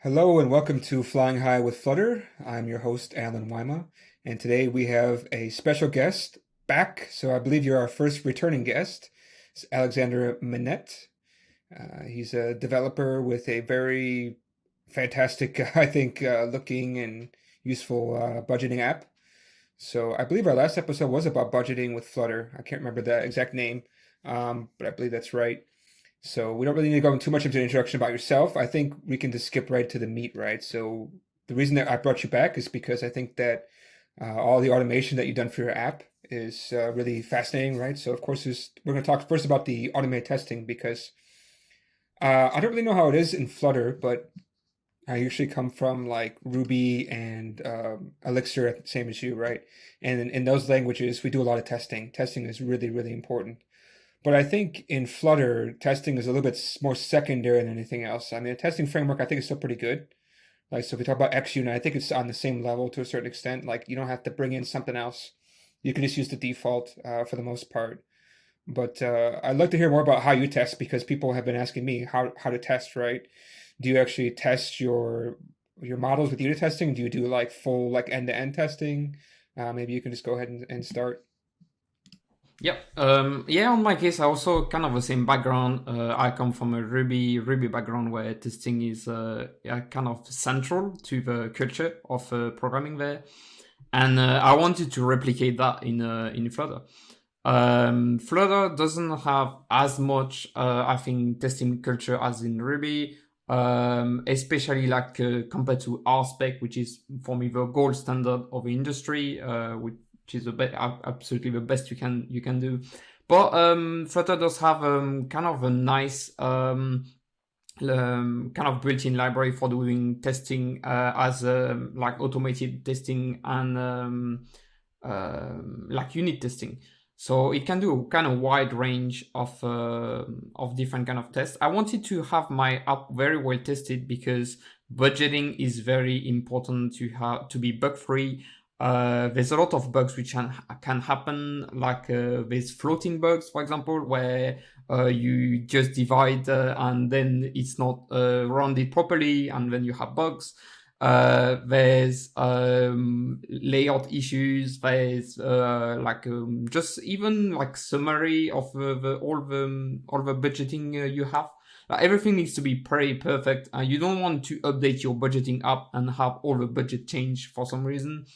Hello and welcome to Flying High with Flutter. I'm your host, allenwyma, and today we have a special guest back. So I believe you're our first returning guest. It's Alexandre Minette. He's a developer with a very fantastic, I think, looking and useful budgeting app. So I believe our last episode was about budgeting with Flutter. I can't remember the exact name, but I believe that's right. So we don't really need to go into too much into an introduction about yourself. I think we can just skip right to the meat, right? So the reason that I brought you back is because I think that all the automation that you've done for your app is really fascinating, right? So of course, we're going to talk first about the automated testing because I don't really know how it is in Flutter, but I usually come from like Ruby and Elixir, same as you, right? And in those languages, we do a lot of testing. Testing is really, really important. But I think in Flutter, testing is a little bit more secondary than anything else. I mean, the testing framework, I think, is still pretty good. Like, so if we talk about XUnit, I think it's on the same level to a certain extent. Like, you don't have to bring in something else. You can just use the default for the most part. But I'd like to hear more about how you test because people have been asking me how to test, right? Do you actually test your models with unit testing? Do you do like full like end-to-end testing? Maybe you can just go ahead and start. Yep. Yeah, on my case, I also kind of the same background. I come from a Ruby background where testing is yeah, kind of central to the culture of programming there, and I wanted to replicate that in Flutter. Flutter doesn't have as much, I think, testing culture as in Ruby, especially like compared to RSpec, which is for me the gold standard of the industry, which is absolutely the best you can do. But Flutter does have kind of a nice kind of built-in library for doing testing as like automated testing and like unit testing. So it can do a kind of wide range of different kind of tests. I wanted to have my app very well tested because budgeting is very important to be bug free. There's a lot of bugs which can happen, like there's floating bugs, for example, where you just divide and then it's not rounded properly, and then you have bugs. There's layout issues. There's like just even like summary of all the budgeting you have. Everything needs to be pretty perfect. You don't want to update your budgeting app and have all the budget change for some reason.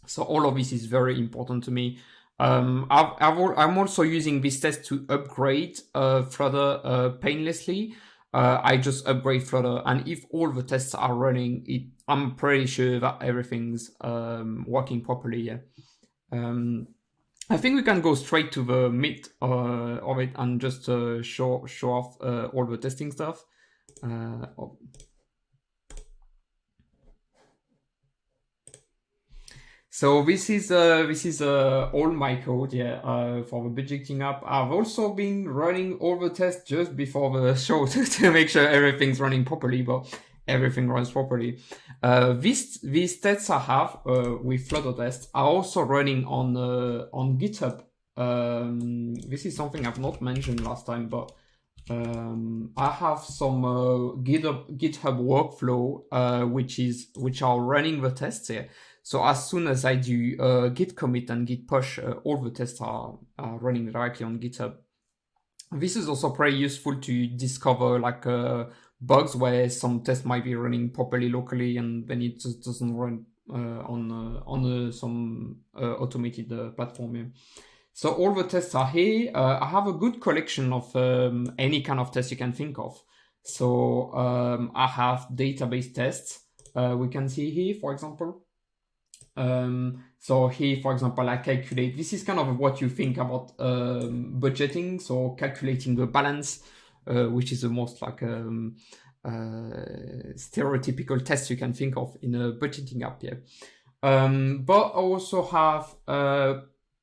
So all of this is very important to me. I'm also using this test to upgrade Flutter painlessly. I just upgrade Flutter, and if all the tests are running, I'm pretty sure that everything's working properly. Yeah. I think we can go straight to the meat of it and just show off all the testing stuff. Oh. So this is all my code, yeah, for the budgeting app. I've also been running all the tests just before the show to make sure everything's running properly, but everything runs properly. These tests I have with Flutter tests are also running on GitHub. This is something I've not mentioned last time, but I have some GitHub workflow which are running the tests here. So as soon as I do git commit and git push, all the tests are running directly on GitHub. This is also pretty useful to discover like bugs where some tests might be running properly locally and then it just doesn't run on some automated platform here. So all the tests are here. I have a good collection of any kind of test you can think of. So I have database tests. We can see here, for example. So here, for example, I calculate, this is kind of what you think about budgeting. So calculating the balance, which is the most like stereotypical test you can think of in a budgeting app. Yeah. But I also have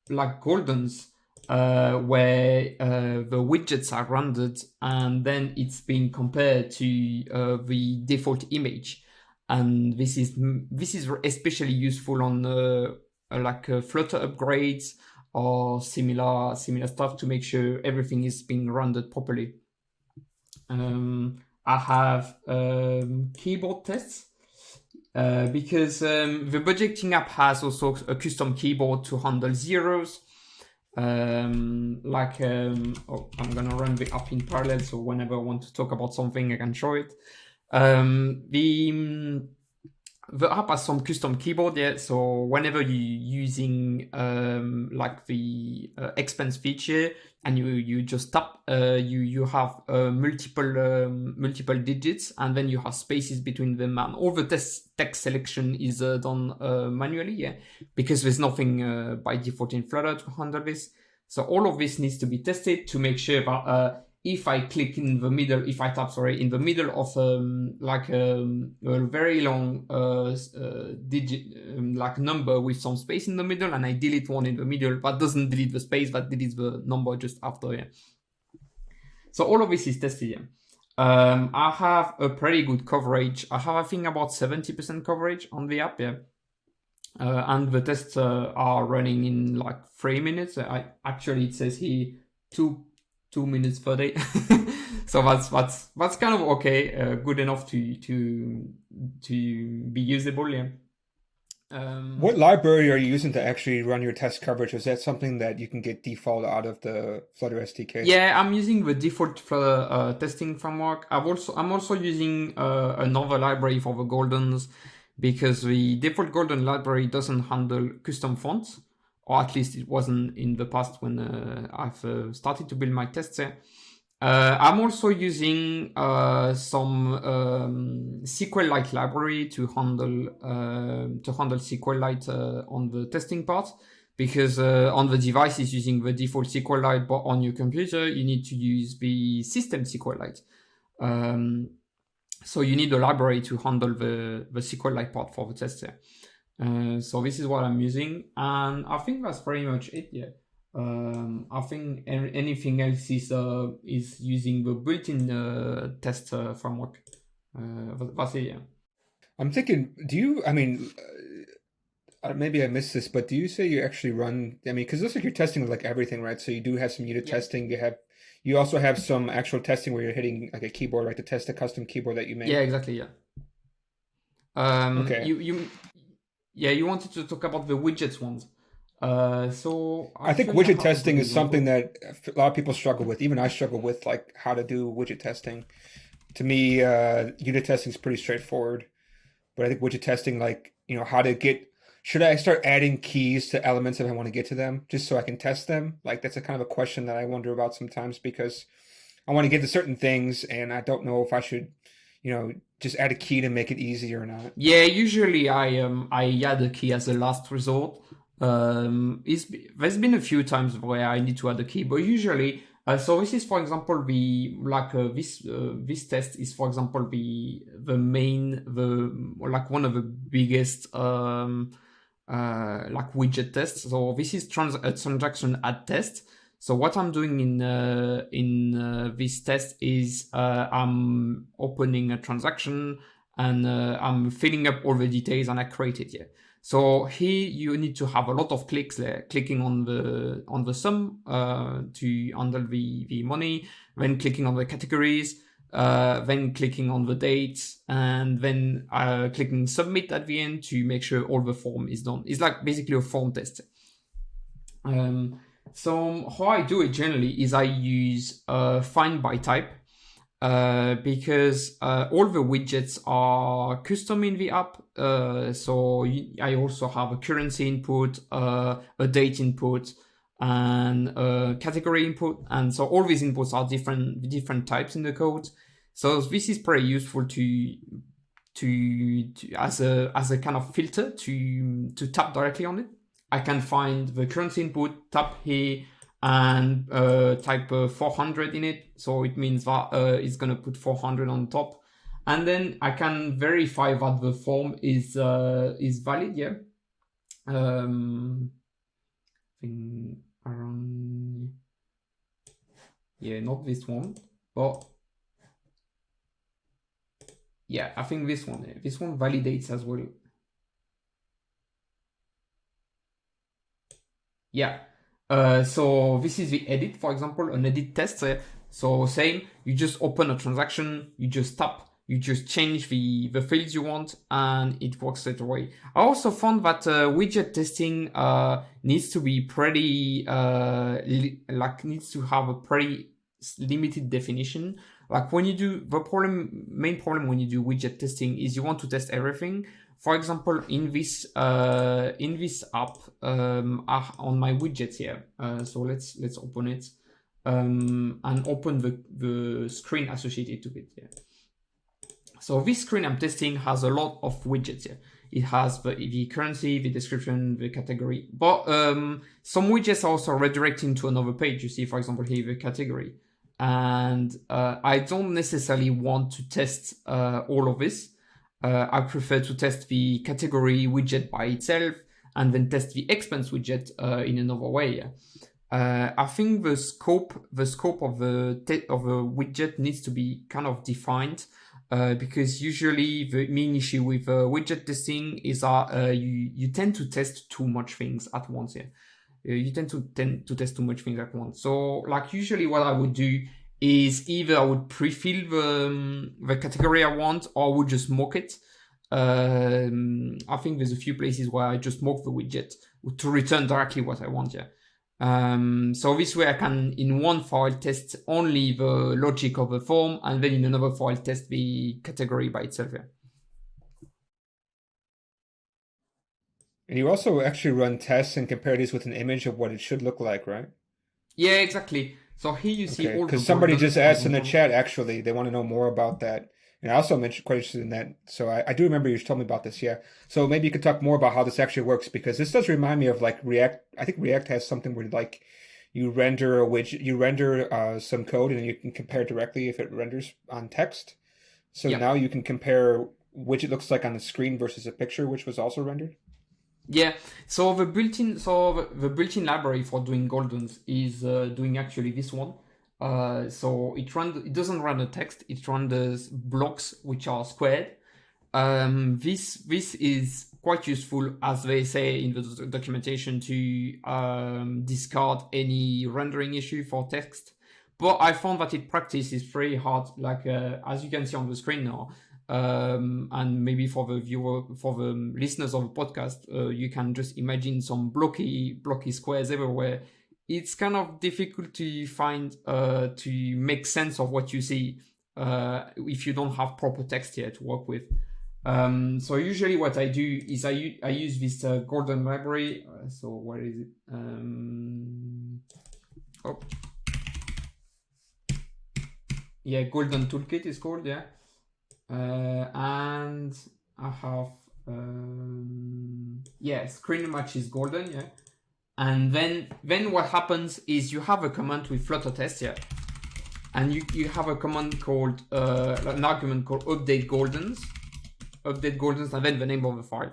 like goldens where the widgets are rendered and then it's being compared to the default image. And this is especially useful on like Flutter upgrades or similar stuff to make sure everything is being rendered properly. I have keyboard tests. Because the budgeting app has also a custom keyboard to handle zeros. I'm gonna run the app in parallel, so whenever I want to talk about something, I can show it. The app has some custom keyboard, yeah. So whenever you're using like the expense feature and you just tap, you have multiple digits, and then you have spaces between them, and all the text selection is done manually, yeah, because there's nothing by default in Flutter to handle this. So all of this needs to be tested to make sure that if I click in the middle, if I tap, sorry, in the middle of a very long digit, like number with some space in the middle, and I delete one in the middle, that doesn't delete the space, that deletes the number just after, yeah. So all of this is tested, yeah. I have a pretty good coverage. I have, I think, about 70% coverage on the app, yeah. And the tests are running in like 3 minutes. Actually, it says here 2 minutes per day. So that's kind of okay, good enough to be usable, yeah. What library are you using to actually run your test coverage? Is that something that you can get default out of the Flutter SDK? Yeah, I'm using the default Flutter testing framework. I'm also using another library for the Goldens, because the default Golden library doesn't handle custom fonts, or at least it wasn't in the past when I've started to build my tests there. I'm also using some SQLite library to handle SQLite on the testing part, because on the device is using the default SQLite, but on your computer you need to use the system SQLite. So you need a library to handle the SQLite part for the test there. So this is what I'm using, and I think that's pretty much it. Yeah. I think anything else is using the built-in test framework. That's it. Yeah. I'm thinking, maybe I missed this, but do you say you actually run? I mean, because it looks like you're testing like everything, right? So you do have some unit testing. You also have some actual testing where you're hitting like a keyboard, right, to test a custom keyboard that you made. Yeah, exactly. Yeah. Okay. You wanted to talk about the widgets ones. So I think widget testing is something that a lot of people struggle with. Even I struggle with, like, how to do widget testing. To me, unit testing is pretty straightforward, but I think widget testing, like, how to should I start adding keys to elements if I want to get to them, just so I can test them? Like, that's a kind of a question that I wonder about sometimes, because I want to get to certain things and I don't know if I should, just add a key to make it easy or not. Yeah, usually I add a key as a last resort. There's been a few times where I need to add a key, but usually, so this is, for example, this test is, for example, one of the biggest like widget tests. So this is a transaction add test. So what I'm doing in this test is I'm opening a transaction and I'm filling up all the details, and I create it here. So here you need to have a lot of clicks there, clicking on the sum to handle the money, then clicking on the categories, then clicking on the dates, and then clicking submit at the end to make sure all the form is done. It's like basically a form test. So how I do it generally is I use find by type, because all the widgets are custom in the app. So I also have a currency input, a date input, and a category input, and so all these inputs are different types in the code. So this is pretty useful to as a kind of filter to tap directly on it. I can find the currency input, tap here, and type 400 in it. So it means that it's going to put 400 on top. And then I can verify that the form is valid, yeah. I think around, yeah, not this one, but yeah, I think this one validates as well. Yeah. So this is the edit, for example, an edit test. So same, you just open a transaction, you just tap, you just change the fields you want, and it works straight away. I also found that widget testing needs to be pretty needs to have a pretty limited definition. Like when you do main problem when you do widget testing is you want to test everything. For example, in this app on my widgets here. So let's open it and open the screen associated to it. Yeah. So this screen I'm testing has a lot of widgets here. It has the currency, the description, the category. But some widgets are also redirecting to another page. You see, for example, here the category. And I don't necessarily want to test all of this. I prefer to test the category widget by itself and then test the expense widget in another way. I think the scope of the widget needs to be kind of defined because usually the main issue with widget testing is you tend to test too much things at once. Yeah. You tend to test too much things at once. So like usually what I would do is either I would pre-fill the category I want or I would just mock it. I think there's a few places where I just mock the widget to return directly what I want. Yeah. So this way I can in one file test only the logic of the form and then in another file test the category by itself. Yeah. And you also actually run tests and compare these with an image of what it should look like, right? Yeah, exactly. So here you see all the because somebody just asked in the chat, actually, they want to know more about that. And I also mentioned quite interested in that. So I do remember you told me about this, yeah. So maybe you could talk more about how this actually works, because this does remind me of like React. I think React has something where like you render a widget, you render some code and you can compare directly if it renders on text. So now you can compare which it looks like on the screen versus a picture, which was also rendered. Yeah, so the built-in library for doing Goldens is doing actually this one. So it doesn't run the text, it runs blocks which are squared. This is quite useful, as they say in the documentation, to discard any rendering issue for text. But I found that in practice is pretty hard, like as you can see on the screen now. And maybe for the listeners of the podcast, you can just imagine some blocky squares everywhere. It's kind of difficult to find, to make sense of what you see if you don't have proper text here to work with. So usually what I do is I use this Golden library. So where is it? Yeah, Golden Toolkit is called, yeah. And I have screen match is golden, yeah. And then what happens is you have a command with Flutter test, yeah, and you have a command called an argument called update goldens, and then the name of the file.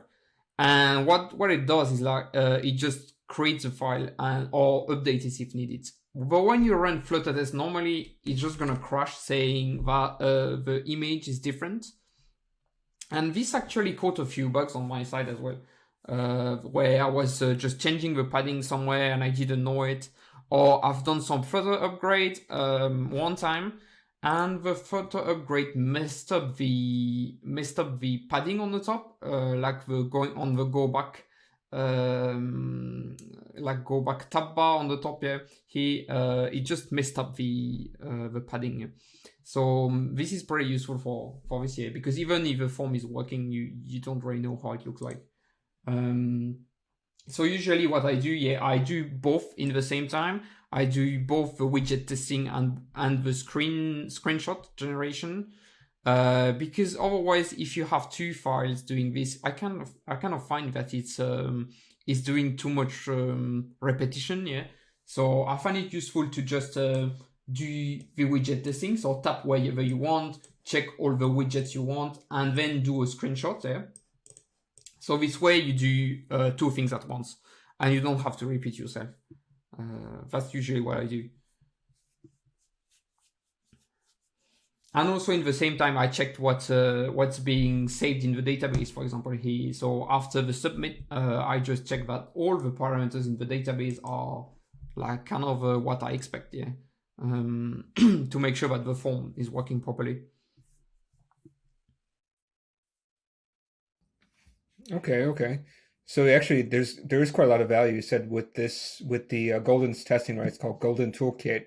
And what it does is like it just creates a file or updates it if needed. But when you run Flutter test, normally it's just gonna crash saying that the image is different. And this actually caught a few bugs on my side as well, where I was just changing the padding somewhere and I didn't know it, or I've done some further upgrade one time, and the further upgrade messed up the padding on the top, like the go back. Like go back tab bar on the top here. It just messed up the padding here. So this is pretty useful for this here, because even if the form is working, you don't really know how it looks like. So usually what I do, I do both in the same time. I do both the widget testing and the screenshot generation. Because otherwise, if you have two files doing this, I kind of find that it's doing too much repetition. Yeah, so I find it useful to just do the widget testing. So tap wherever you want, check all the widgets you want, and then do a screenshot there. So this way you do two things at once, and you don't have to repeat yourself. That's usually what I do. And also in the same time, I checked what's being saved in the database, for example, here. So after the submit, I just check that all the parameters in the database are like kind of what I expect, yeah. to make sure that the form is working properly. Okay. So actually, there is quite a lot of value. You said with the Golden's testing, right? It's called Golden Toolkit.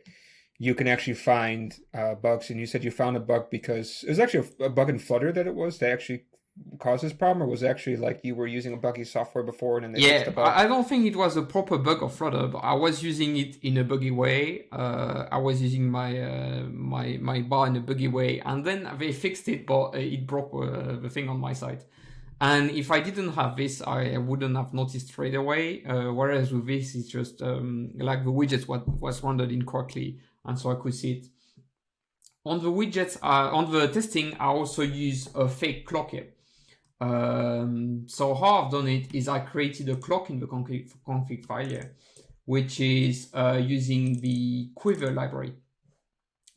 You can actually find bugs, and you said you found a bug because it was actually a bug in Flutter that actually caused this problem, or was it actually like you were using a buggy software before and then they fixed the bug? I don't think it was a proper bug of Flutter, but I was using it in a buggy way. I was using my bar in a buggy way, and then they fixed it, but it broke the thing on my side. And if I didn't have this, I wouldn't have noticed straight away. Whereas with this, it's just like the widgets was rendered incorrectly, and so I could see it. On the widgets, on the testing, I also use a fake clock here. So how I've done it is I created a clock in the config file here, which is using the Quiver library.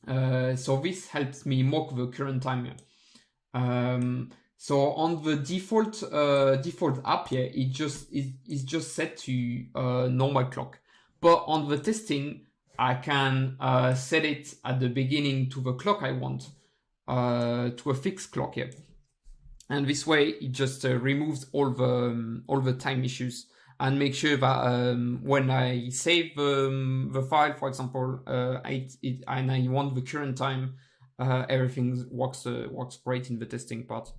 So this helps me mock the current time here. So on the default app here, it's just set to normal clock. But on the testing, I can set it at the beginning to the clock I want, to a fixed clock here. And this way, it just removes all the time issues and make sure that when I save the file, for example, and I want the current time, everything works great in the testing part.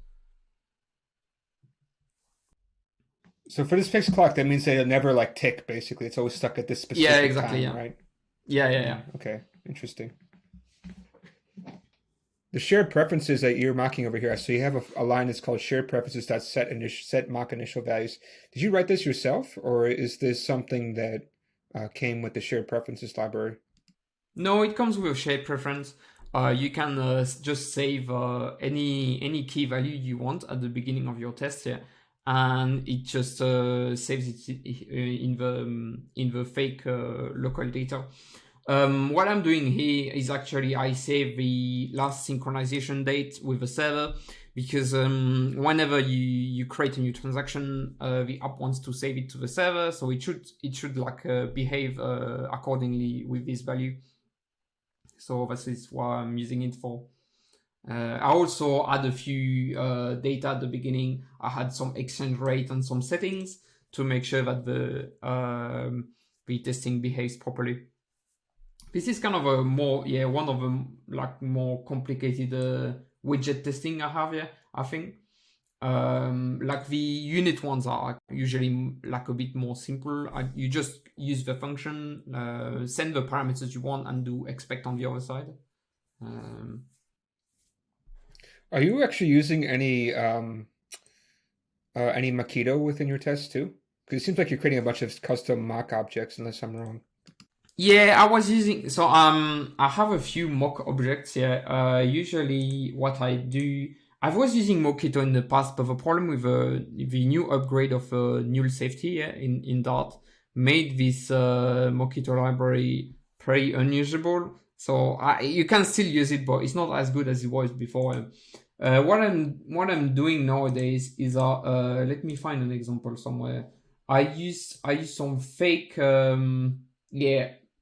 So for this fixed clock, that means they'll never like tick. Basically, it's always stuck at this specific time, right? Yeah. Okay, interesting. The shared preferences that you're mocking over here, so you have a line that's called shared preferences that set mock initial values. Did you write this yourself, or is this something that came with the shared preferences library? No, it comes with a shared preference. You can just save any key value you want at the beginning of your test here, and it just saves it in the fake local data. What I'm doing here is actually I save the last synchronization date with the server, because whenever you create a new transaction, the app wants to save it to the server, so it should like behave accordingly with this value. So this is what I'm using it for. I also add a few data at the beginning. I had some exchange rate and some settings to make sure that the testing behaves properly. This is kind of a one of the like more complicated widget testing I have here, I think. Like the unit ones are usually like a bit more simple. You just use the function, send the parameters you want, and do expect on the other side. Are you actually using any Mockito within your tests too? Because it seems like you're creating a bunch of custom mock objects, unless I'm wrong. Yeah, I was using, so I have a few mock objects here. Usually what I do, I was using Mockito in the past, but the problem with the new upgrade of null safety in Dart made this Mockito library pretty unusable. So you can still use it, but it's not as good as it was before. What I'm doing nowadays is let me find an example somewhere. I use some fake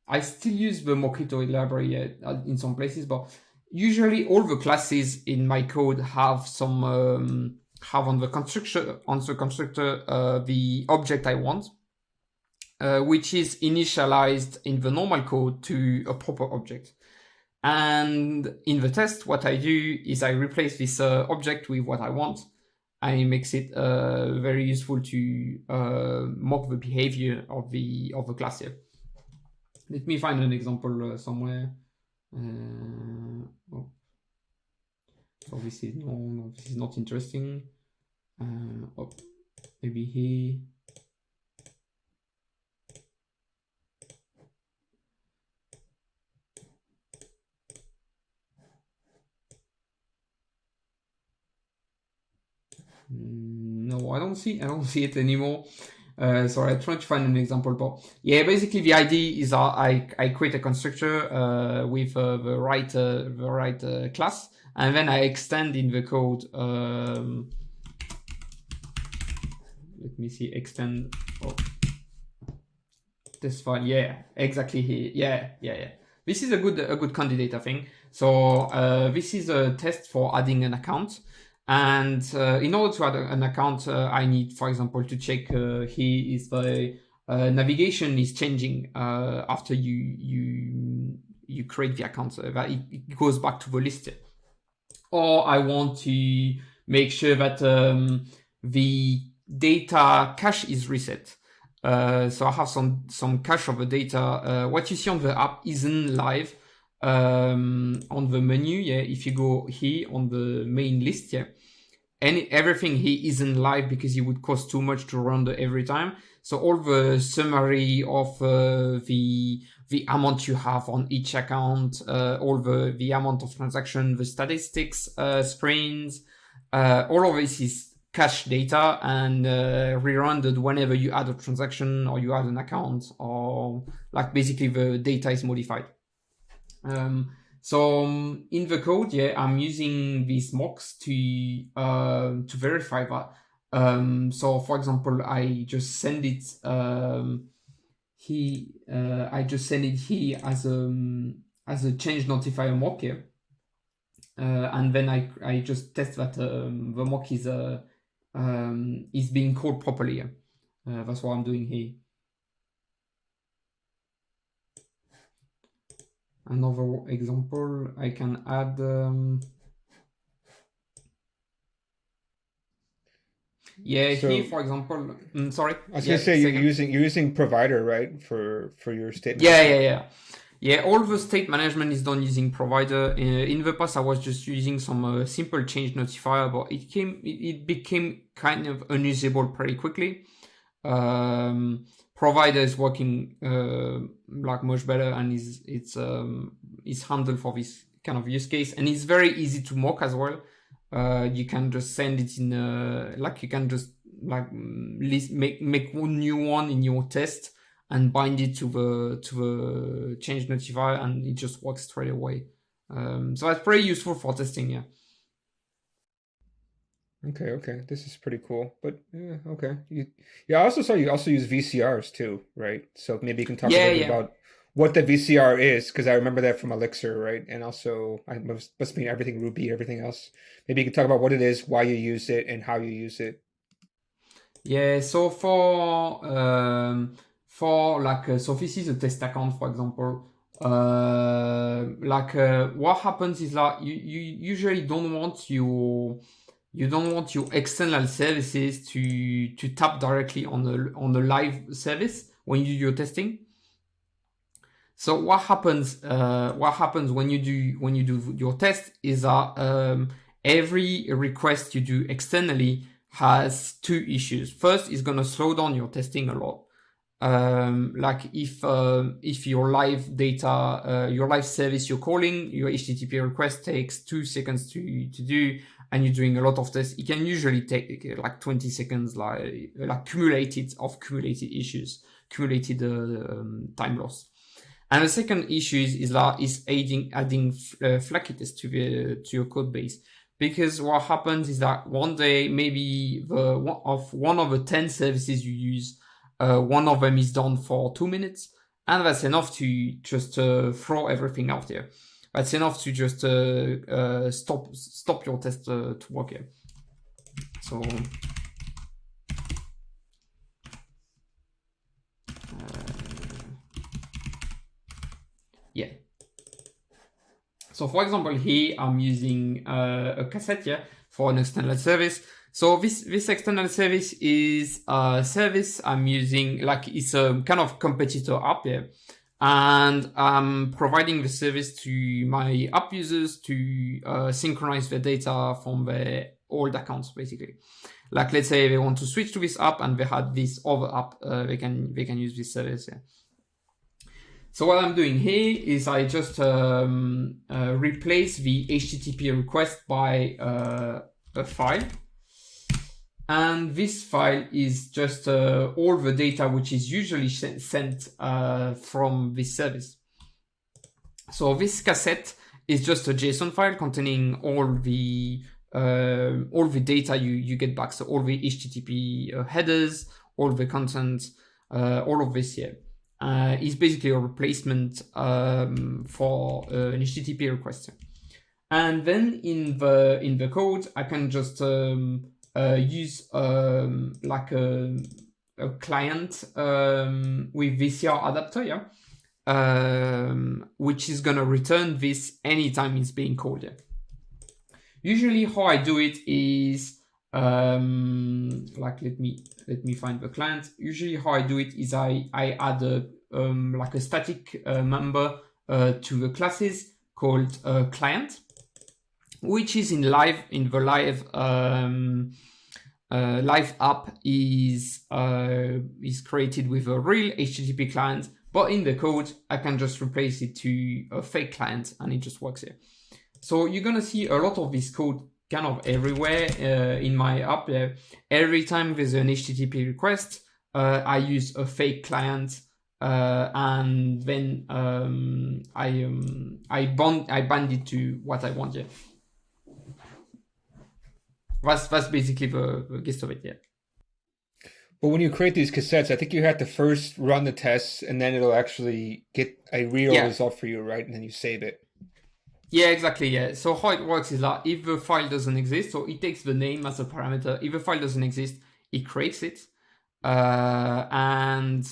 I still use the Mockito library in some places, but usually all the classes in my code have some have on the constructor the object I want, which is initialized in the normal code to a proper object. And in the test, what I do is I replace this object with what I want, and it makes it very useful to mock the behavior of the class here. Let me find an example somewhere. So this is this is not interesting. Maybe here. No, I don't see it anymore. Sorry, I tried to find an example, but yeah, basically the idea is I create a constructor with the right class, and then I extend in the code. Let me see, extend this file. Yeah, exactly here. Yeah. This is a good candidate, I think. So this is a test for adding an account. And in order to add an account, I need, for example, to check here is the navigation is changing after you create the account. That it goes back to the list. Or I want to make sure that the data cache is reset. So I have some cache of the data. What you see on the app isn't live on the menu. Yeah, if you go here on the main list, yeah, and everything here isn't live because it would cost too much to render every time. So all the summary of the amount you have on each account, all the amount of transaction, the statistics screens, all of this is cache data and re-rendered whenever you add a transaction or you add an account, or like basically the data is modified. So in the code, yeah, I'm using these mocks to verify that. So for example, I just send it here. I just send it here as a change notifier mock here, and then I just test that the mock is being called properly. That's what I'm doing here. Another example, I can add. Yeah, so, here, for example, sorry. I was gonna say you're using provider, right, for your state management? Yeah. All the state management is done using provider. In the past, I was just using some simple change notifier, but it became kind of unusable pretty quickly. Provider is working like much better, and it's handled for this kind of use case, and it's very easy to mock as well. You can just send it in like you can just like make one new one in your test and bind it to the change notifier, and it just works straight away. So that's pretty useful for testing, yeah. Okay, this is pretty cool. But yeah, okay. I also saw you also use VCRs too, right? So maybe you can talk a little bit about what the VCR is, because I remember that from Elixir, right? And also I must mean everything Ruby, everything else. Maybe you can talk about what it is, why you use it, and how you use it. Yeah, so for like so this is a test account, for example. What happens is that you usually don't want your external services to tap directly on the live service when you do your testing. So what happens when you do your test is that every request you do externally has two issues. First, it's gonna slow down your testing a lot. Like if your live data, your live service you're calling, your HTTP request takes 2 seconds to do, and you're doing a lot of tests, it can usually take like 20 seconds, like cumulated issues, cumulated time loss. And the second issue is adding flaky tests to your code base. Because what happens is that one day, maybe one of the 10 services you use, one of them is done for 2 minutes, and that's enough to just throw everything out there. That's enough to just stop your test to work here. So yeah. So for example, here I'm using a cassette here for an external service. So this external service is a service I'm using, like it's a kind of competitor app here. And I'm providing the service to my app users to synchronize the data from the old accounts, basically. Like let's say they want to switch to this app and they had this other app, they can use this service here. So what I'm doing here is I just replace the HTTP request by a file. And this file is just all the data which is usually sent from this service. So this cassette is just a JSON file containing all the data you get back. So all the HTTP headers, all the content, all of this here. is basically a replacement for an HTTP request. And then in the code, I can just use like a client with VCR adapter, which is gonna return this anytime it's being called. Usually, how I do it is like let me find the client. Usually, how I do it is I add a like a static member to the classes called client, which is in the live live app is created with a real HTTP client, but in the code I can just replace it to a fake client and it just works here. So you're gonna see a lot of this code kind of everywhere in my app. Every time there's an HTTP request, I use a fake client, and then I bind it to what I want. That's basically the gist of it. But when you create these cassettes, I think you have to first run the tests, and then it'll actually get a real result for you, right? And then you save it. Yeah, exactly. Yeah. So how it works is that if the file doesn't exist, so it takes the name as a parameter. If the file doesn't exist, it creates it. And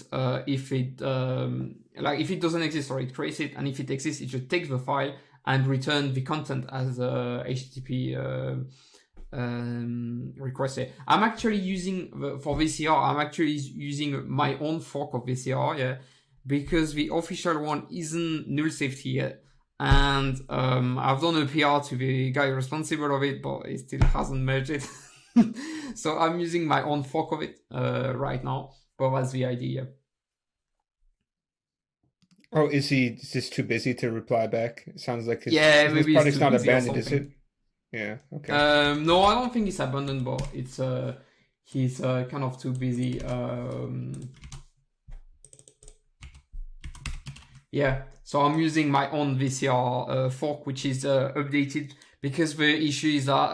if it if it doesn't exist, or it creates it, and if it exists, it just takes the file and return the content as a HTTP request. I'm actually using for VCR. I'm actually using my own fork of VCR, because the official one isn't null safety yet. And I've done a PR to the guy responsible of it, but he still hasn't merged it. So I'm using my own fork of it right now. But that's the idea. Oh, is he just too busy to reply back? It sounds like his project's not abandoned, is it? Yeah. Okay. No, I don't think it's abandoned, but it's he's kind of too busy. So I'm using my own VCR fork, which is updated, because the issue is that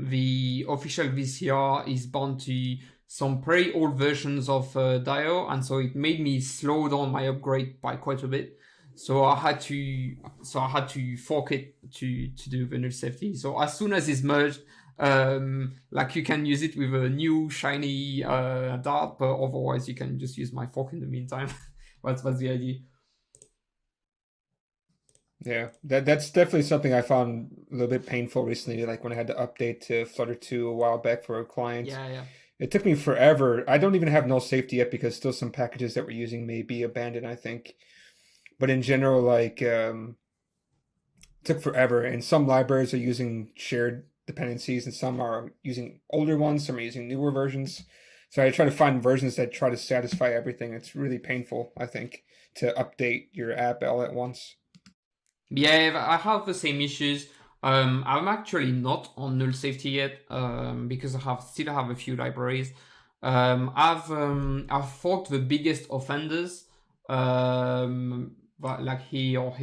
the official VCR is bound to some pretty old versions of Dio, and so it made me slow down my upgrade by quite a bit. So I had to fork it to do the null safety. So as soon as it's merged, you can use it with a new shiny Dart, but otherwise you can just use my fork in the meantime. That's the idea. Yeah, that's definitely something I found a little bit painful recently, like when I had to update to Flutter 2 a while back for a client. Yeah. It took me forever. I don't even have null safety yet because still some packages that we're using may be abandoned, I think. But in general, it took forever. And some libraries are using shared dependencies and some are using older ones, some are using newer versions. So I try to find versions that try to satisfy everything. It's really painful, I think, to update your app all at once. Yeah, I have the same issues. I'm actually not on null safety yet because I still have a few libraries. I've forked the biggest offenders, like he, or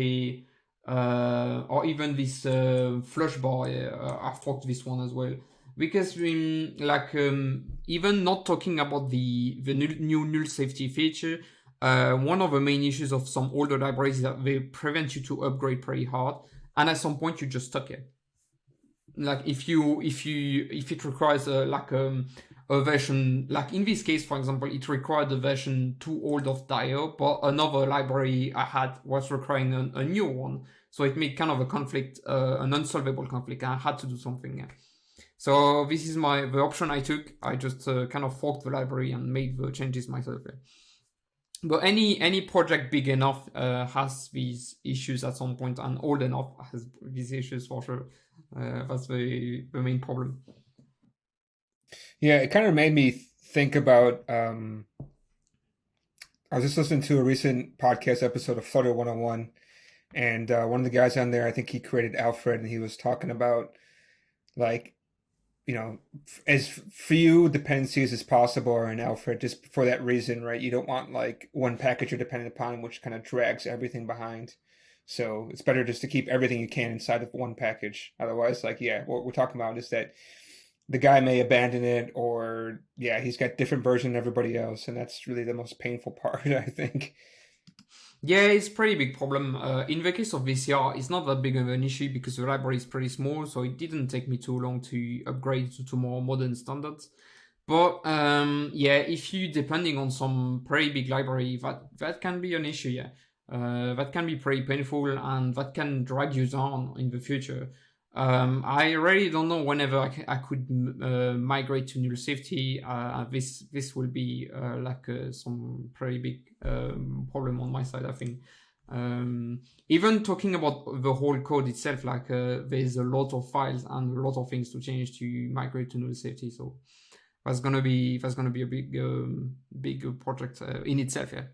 even this flush bar. I forked this one as well, because even not talking about the new null safety feature. One of the main issues of some older libraries is that they prevent you to upgrade pretty hard, and at some point you just stuck it. Like if it requires a version, like in this case, for example, it required a version too old of Dio, but another library I had was requiring a new one, so it made kind of a conflict, an unsolvable conflict, and I had to do something. So this is the option I took. I just kind of forked the library and made the changes myself. But any project big enough has these issues at some point, and old enough has these issues for sure. That's the main problem. Yeah, it kind of made me think about. I was just listening to a recent podcast episode of Flutter 101, and one of the guys on there, I think he created Alfred, and he was talking about as few dependencies as possible are in Alfred, just for that reason, right? You don't want one package you're dependent upon, which kind of drags everything behind. So it's better just to keep everything you can inside of one package. Otherwise, what we're talking about is that the guy may abandon it, or he's got different version than everybody else, and that's really the most painful part, I think. Yeah, it's a pretty big problem. In the case of VCR, it's not that big of an issue because the library is pretty small, so it didn't take me too long to upgrade to more modern standards. But yeah, if you depending on some pretty big library, that can be an issue. Yeah, that can be pretty painful and that can drag you down in the future. I really don't know whenever I could migrate to null safety. This will be some pretty big problem on my side, I think. Even talking about the whole code itself, there's a lot of files and a lot of things to change to migrate to null safety. So that's gonna be a big project in itself. Yeah.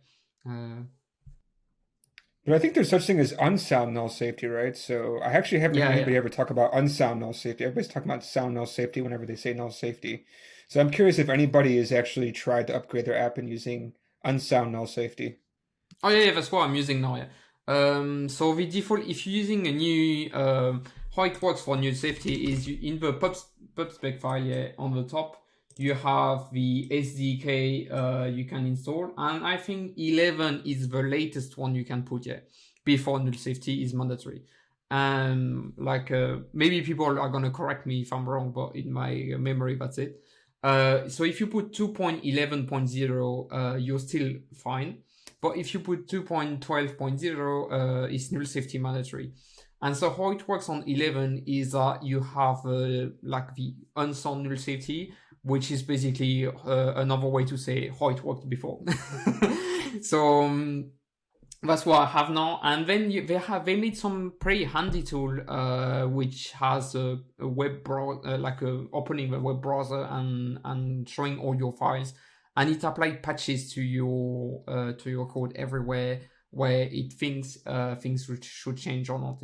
But I think there's such thing as unsound null safety, right? So I actually haven't heard anybody ever talk about unsound null safety. Everybody's talking about sound null safety whenever they say null safety. So I'm curious if anybody has actually tried to upgrade their app and using unsound null safety. Oh yeah, that's what I'm using now. Yeah. So the default, if you're using a new, how it works for null safety is in the pubspec file on the top, you have the SDK you can install, and I think 11 is the latest one you can put before null safety is mandatory. Maybe people are gonna correct me if I'm wrong, but in my memory that's it. So if you put 2.11.0, you're still fine, but if you put 2.12.0, it's null safety mandatory. And so how it works on 11 is that you have the unsound null safety, which is basically another way to say how it worked before. So that's what I have now. And then they made some pretty handy tool which has a web browser, opening the web browser and showing all your files, and it applied patches to your code everywhere where it thinks things should change or not.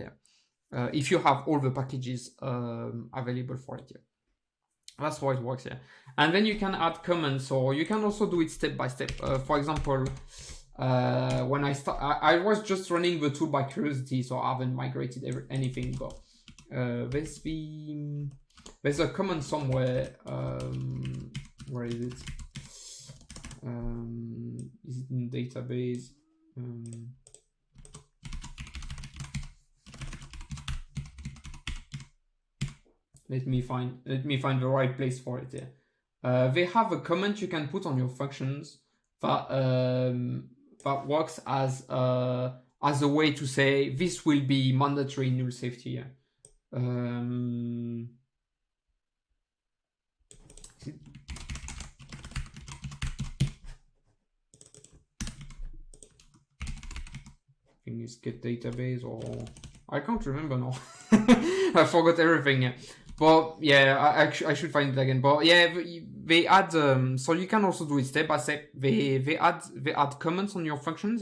If you have all the packages available for it. That's how it works. And then you can add comments, or you can also do it step by step. For example, when I was just running the tool by curiosity, so I haven't migrated anything. But there's a comment somewhere. Where is it? Is it in database? Let me find the right place for it. They have a comment you can put on your functions that works as a way to say this will be mandatory null safety. I think it's get database, or I can't remember now. I forgot everything. But yeah, I should find it again. But yeah, they add so you can also do it step by step. They add comments on your functions.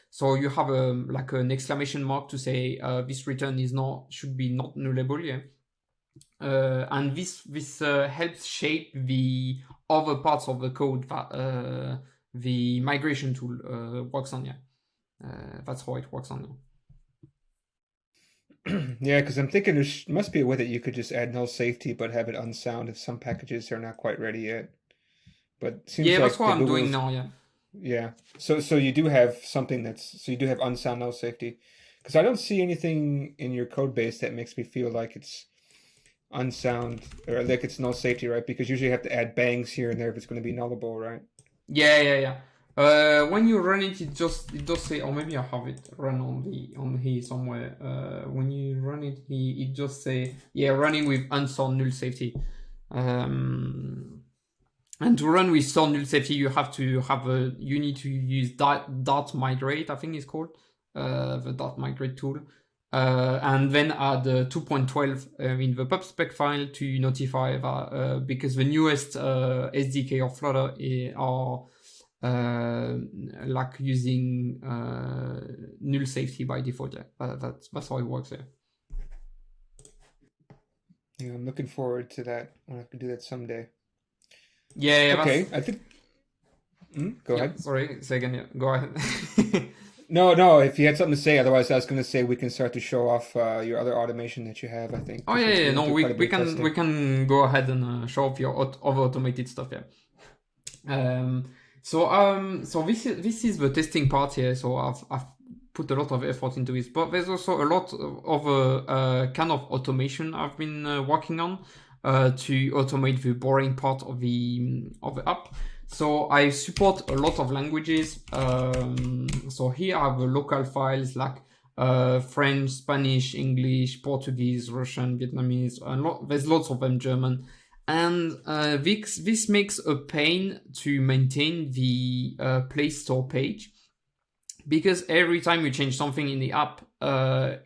So you have an exclamation mark to say this return should be not nullable. And this helps shape the other parts of the code that the migration tool works on. That's how it works on. Yeah, because I'm thinking there must be a way that you could just add null safety but have it unsound if some packages are not quite ready yet. But it seems like that's what I'm doing now. Yeah. So you do have something you do have unsound null safety, because I don't see anything in your code base that makes me feel like it's unsound or like it's null safety, right? Because usually you have to add bangs here and there if it's going to be nullable, right? Yeah. When you run it, it does say, or maybe I have it run on here somewhere. When you run it, it just say running with unsound null safety. And to run with sound null safety, you need to use dart migrate, I think it's called, the dart migrate tool, and then add 2.12 in the pubspec file to notify that because the newest SDK of Flutter are using null safety by default. That's how it works. Yeah, I'm looking forward to that. I'll have to do that someday. Yeah. Okay, I think. Go ahead. Sorry, second. Go ahead. No. If you had something to say, otherwise I was going to say we can start to show off your other automation that you have. I think. Oh yeah. No, we can go ahead and show off your other automated stuff. So this is the testing part here. So I've put a lot of effort into this, but there's also a lot of kind of automation I've been working on to automate the boring part of the app. So I support a lot of languages. So here I have the local files like French, Spanish, English, Portuguese, Russian, Vietnamese, there's lots of them, German. And this makes a pain to maintain the Play Store page, because every time you change something in the app,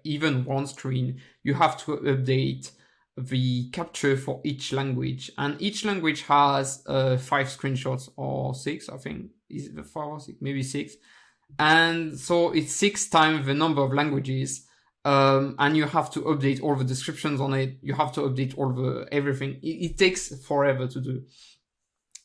even one screen, you have to update the capture for each language. And each language has 5 screenshots, or 6, I think. Is it 5 or 6? Maybe 6. And so it's 6 times the number of languages. And you have to update all the descriptions on it. You have to update all the everything. It takes forever to do.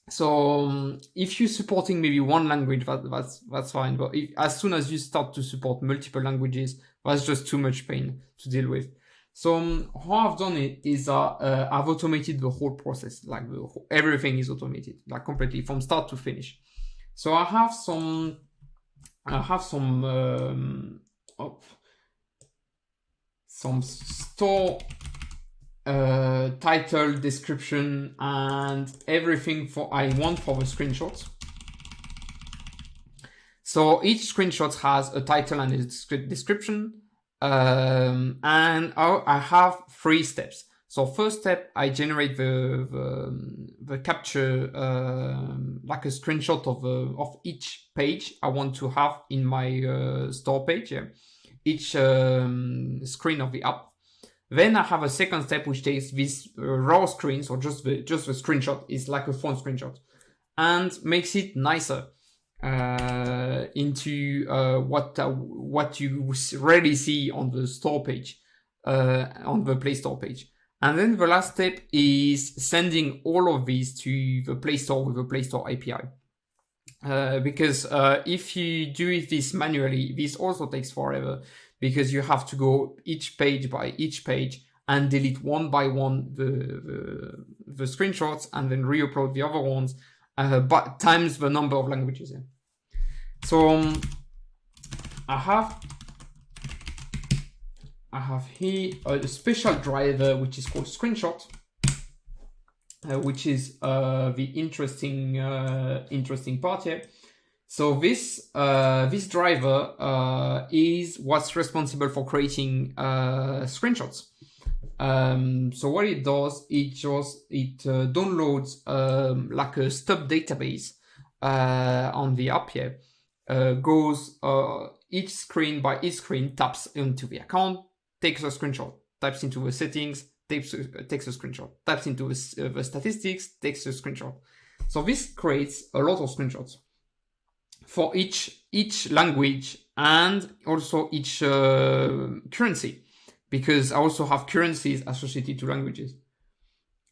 So if you're supporting maybe one language, that's fine. But as soon as you start to support multiple languages, that's just too much pain to deal with. So how I've done it is I've automated the whole process. Like everything is automated, like completely from start to finish. So I have some store title, description, and everything I want for the screenshots. So each screenshot has a title and a description, and I have 3 steps. So first step, I generate the capture, like a screenshot of each page I want to have in my store page. Yeah. Each screen of the app. Then I have a second step which takes this raw screen, so just the screenshot is like a phone screenshot, and makes it nicer into what you rarely see on the store page, on the Play Store page. And then the last step is sending all of these to the Play Store with the Play Store API. Because if you do this manually, this also takes forever, because you have to go each page by each page and delete one by one the screenshots, and then re-upload the other ones, but times the number of languages. Yeah. So I have here a special driver which is called screenshot, which is the interesting part here. So this driver is what's responsible for creating screenshots. So what it does, it downloads like a stub database on the app here. Goes each screen by each screen, taps into the account, takes a screenshot, types into the settings, takes a screenshot, taps into the statistics, takes a screenshot. So this creates a lot of screenshots for each language, and also each currency, because I also have currencies associated to languages.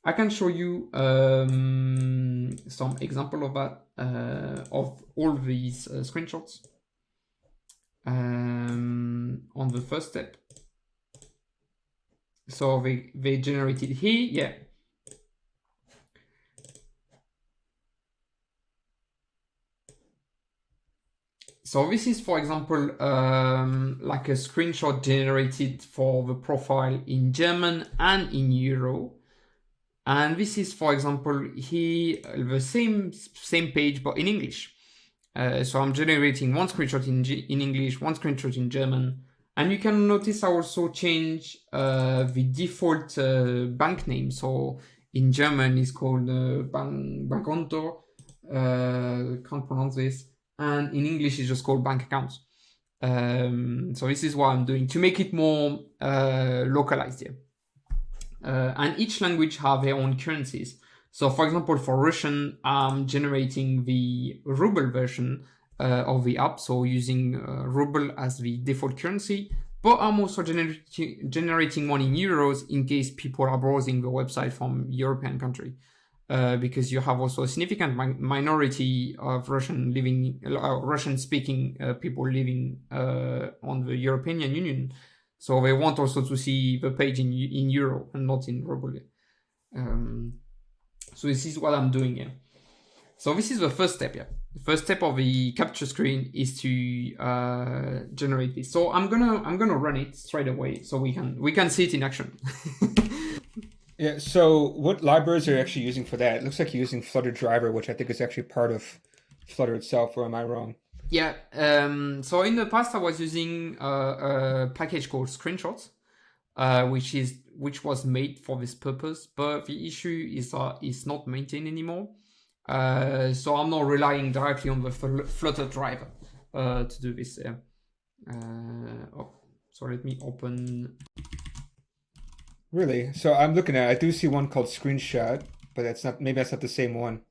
I can show you some example of that, of all these screenshots on the first step. So they generated here, yeah. So this is, for example, like a screenshot generated for the profile in German and in Euro. And this is, for example, here the same page but in English. So I'm generating one screenshot in English, one screenshot in German. And you can notice I also change the default bank name. So in German it's called Bankkonto. Can't pronounce this. And in English it's just called bank accounts. So this is what I'm doing to make it more localized here. And each language have their own currencies. So for example, for Russian, I'm generating the ruble version of the app, so using ruble as the default currency, but I'm also generating one in euros in case people are browsing the website from European country, because you have also a significant minority of Russian-speaking people living on the European Union. So they want also to see the page in euro and not in ruble. So this is what I'm doing here. So this is the first step here. The first step of the capture screen is to generate this. So I'm gonna run it straight away so we can see it in action. Yeah, so what libraries are you actually using for that? It looks like you're using Flutter driver, which I think is actually part of Flutter itself, or am I wrong? Yeah, so in the past I was using a package called Screenshots, which was made for this purpose, but the issue is it's not maintained anymore. So I'm not relying directly on the Flutter driver to do this. So let me open. Really? So I'm looking at it. I do see one called Screenshot, but maybe that's not the same one.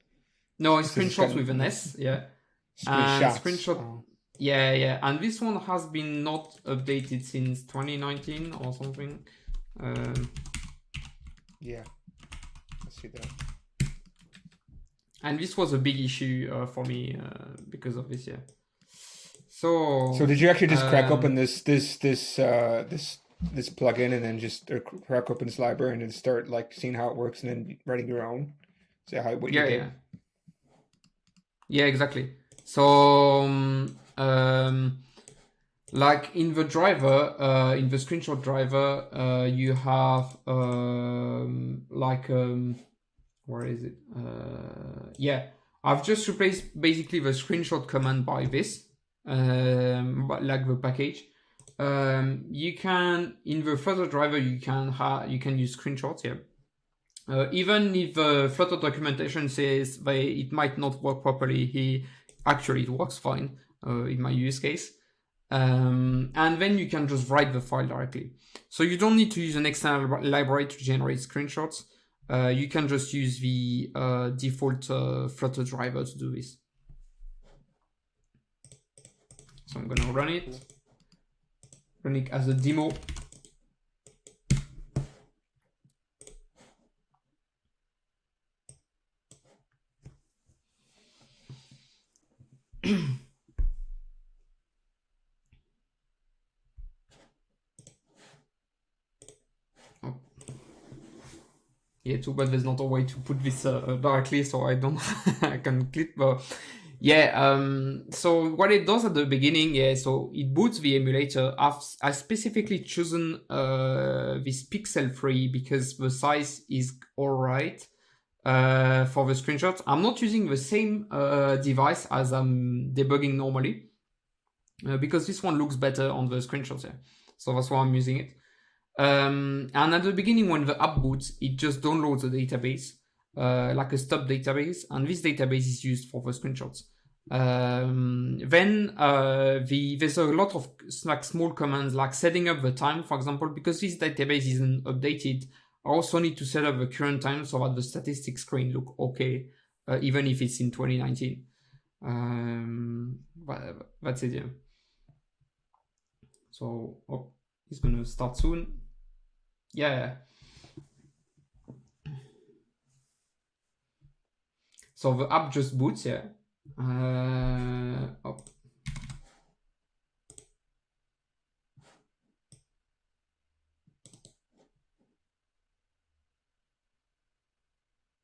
No, it's Screenshots with an S, yeah. Screenshots. Screenshot. Oh. Yeah. And this one has been not updated since 2019 or something. Yeah, I see that. And this was a big issue for me because of this, yeah. So did you actually just crack open this plugin and then just crack open this library and then start like seeing how it works and then writing your own? Is that what you did? Yeah, exactly. So like in the driver, in the screenshot driver, you have where is it? Yeah, I've just replaced basically the screenshot command by this, like the package. You can in the Flutter driver you can use screenshots here. Even if the Flutter documentation says it might not work properly, actually it works fine in my use case. And then you can just write the file directly. So you don't need to use an external library to generate screenshots. You can just use the default Flutter driver to do this. So I'm gonna run it as a demo. Yeah, too bad there's not a way to put this directly, so I don't I can click. But yeah, so what it does at the beginning, so it boots the emulator. I've specifically chosen this pixel 3 because the size is alright for the screenshots. I'm not using the same device as I'm debugging normally because this one looks better on the screenshots here. So that's why I'm using it. And at the beginning, when the app boots, it just downloads a database, like a stub database, and this database is used for the screenshots. Then there's a lot of like small commands, like setting up the time, for example, because this database isn't updated. I also need to set up the current time so that the statistics screen look okay, even if it's in 2019. But that's it, yeah. So it's gonna start soon. Yeah. So the app just boots, yeah.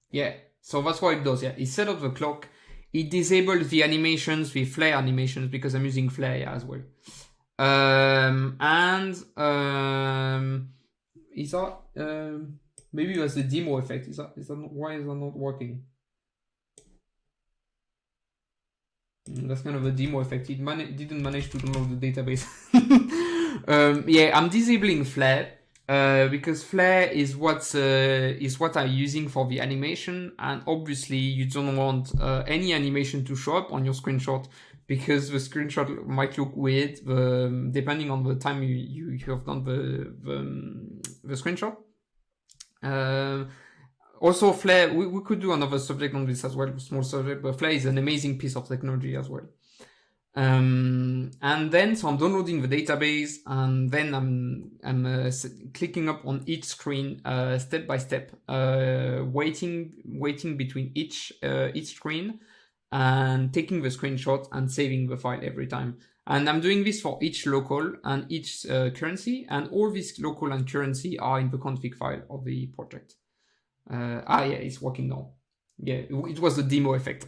Yeah, so that's what it does, yeah. It set up the clock. It disables the animations, the flare animations, because I'm using flare as well. Is that maybe that's the demo effect? Is that why is that not working? That's kind of a demo effect. It didn't manage to download the database. Yeah, I'm disabling flare because flare is what I'm using for the animation, and obviously you don't want any animation to show up on your screenshot, because the screenshot might look weird depending on the time you have done the screenshot. Also, flare, we could do another subject on this as well, small subject, but flare is an amazing piece of technology as well. And then, so I'm downloading the database, and then I'm clicking up on each screen step by step, waiting between each screen, and taking the screenshot and saving the file every time. And I'm doing this for each local and each currency, and all these local and currency are in the config file of the project. Yeah, it's working now. Yeah, it was a demo effect.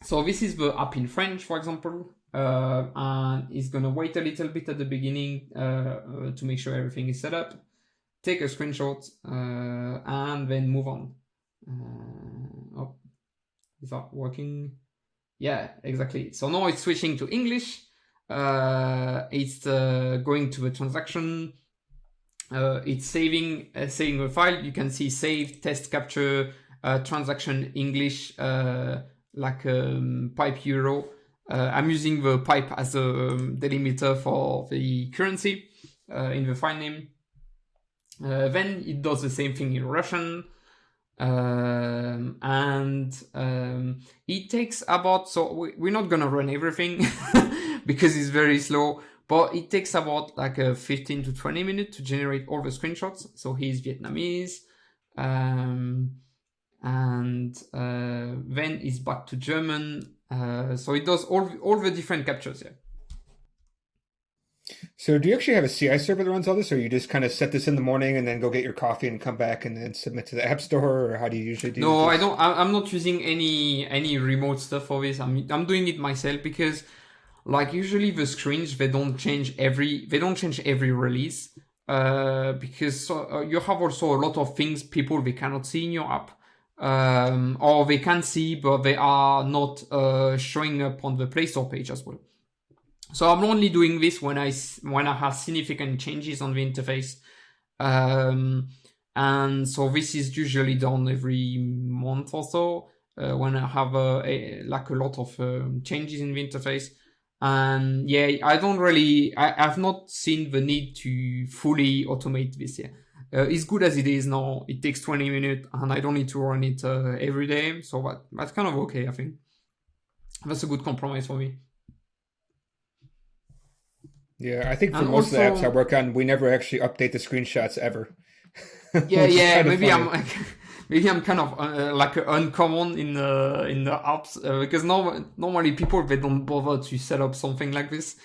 So this is the app in French, for example, and it's gonna wait a little bit at the beginning to make sure everything is set up, take a screenshot, and then move on. Oh, is that working? Yeah, exactly. So now it's switching to English. It's going to the transaction. It's saving the file. You can see save, test capture, transaction English, like pipe euro. I'm using the pipe as a delimiter for the currency in the file name. Then it does the same thing in Russian. It takes about, so we're not gonna run everything because it's very slow, but it takes about like a 15 to 20 minutes to generate all the screenshots. So he's Vietnamese, then it's back to German. So it does all the different captures here. So do you actually have a CI server that runs all this, or you just kind of set this in the morning and then go get your coffee and come back and then submit to the App Store, or how do you usually do No, this? I don't. I'm not using any remote stuff for this. I'm doing it myself because, like, usually the screens they don't change every release. Because you have also a lot of things they cannot see in your app, or they can see but they are not showing up on the Play Store page as well. So I'm only doing this when I have significant changes on the interface, and so this is usually done every month or so when I have a lot of changes in the interface. And yeah, I've not seen the need to fully automate this yet. It's good as it is now. It takes 20 minutes and I don't need to run it every day. So that's kind of okay, I think. That's a good compromise for me. Yeah, I think for most of the apps I work on, we never actually update the screenshots ever. Yeah, maybe I'm kind of like uncommon in the apps because normally people they don't bother to set up something like this.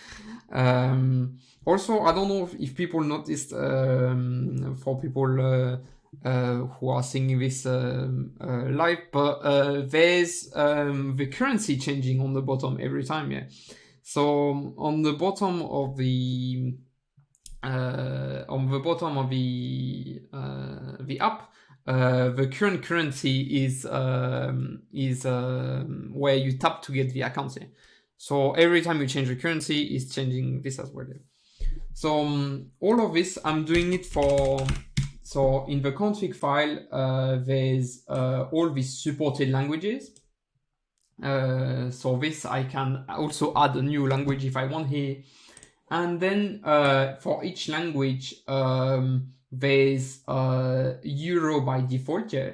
Also, I don't know if people noticed for people who are seeing this live, but there's the currency changing on the bottom every time. Yeah, so on the bottom of the app, the current currency is where you tap to get the account here. So every time you change the currency, it's changing this as well. So all of this, I'm doing it for. So in the config file, there's all these supported languages. So this I can also add a new language if I want here. And then for each language, there's Euro by default. Yeah.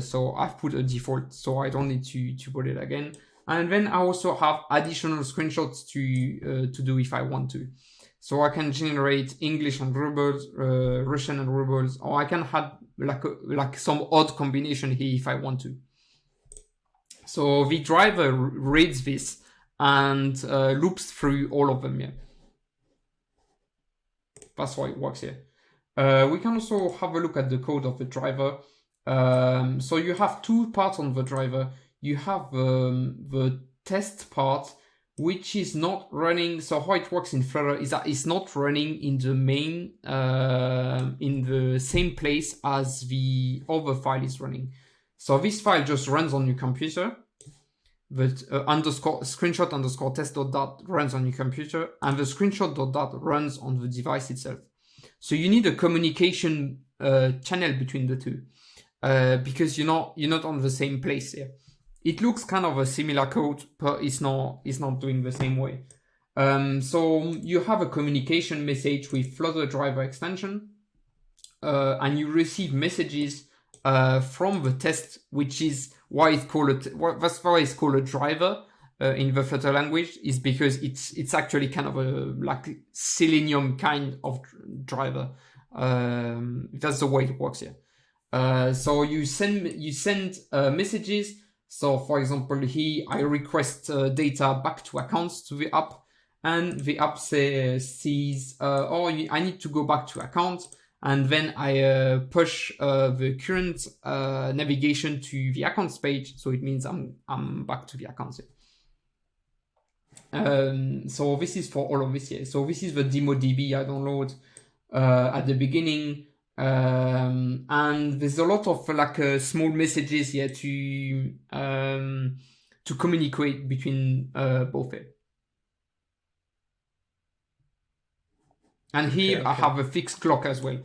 So I've put a default, so I don't need to put it again. And then I also have additional screenshots to do if I want to. So I can generate English and rubles, Russian and rubles, or I can have like some odd combination here if I want to. So the driver reads this and loops through all of them. Yeah. That's how it works here. We can also have a look at the code of the driver. So you have two parts on the driver. You have the test part, which is not running. So how it works in Flutter is that it's not running in the main, in the same place as the other file is running. So this file just runs on your computer. The screenshot underscore test.dat runs on your computer, and the screenshot.dat runs on the device itself. So you need a communication channel between the two because you're not on the same place here. It looks kind of a similar code, but it's not doing the same way. So you have a communication message with Flutter driver extension, and you receive messages from the test, which is why it's called that's why it's called a driver in the Flutter language, is because it's actually kind of a like Selenium kind of driver. That's the way it works here. So you send messages. So for example, here I request data back to accounts to the app, and the app sees, I need to go back to account. and then I push the current navigation to the accounts page, so it means I'm back to the accounts here. So this is for all of this here. So this is the demo DB I download at the beginning, and there's a lot of like small messages here to communicate between both here. And here I have a fixed clock as well.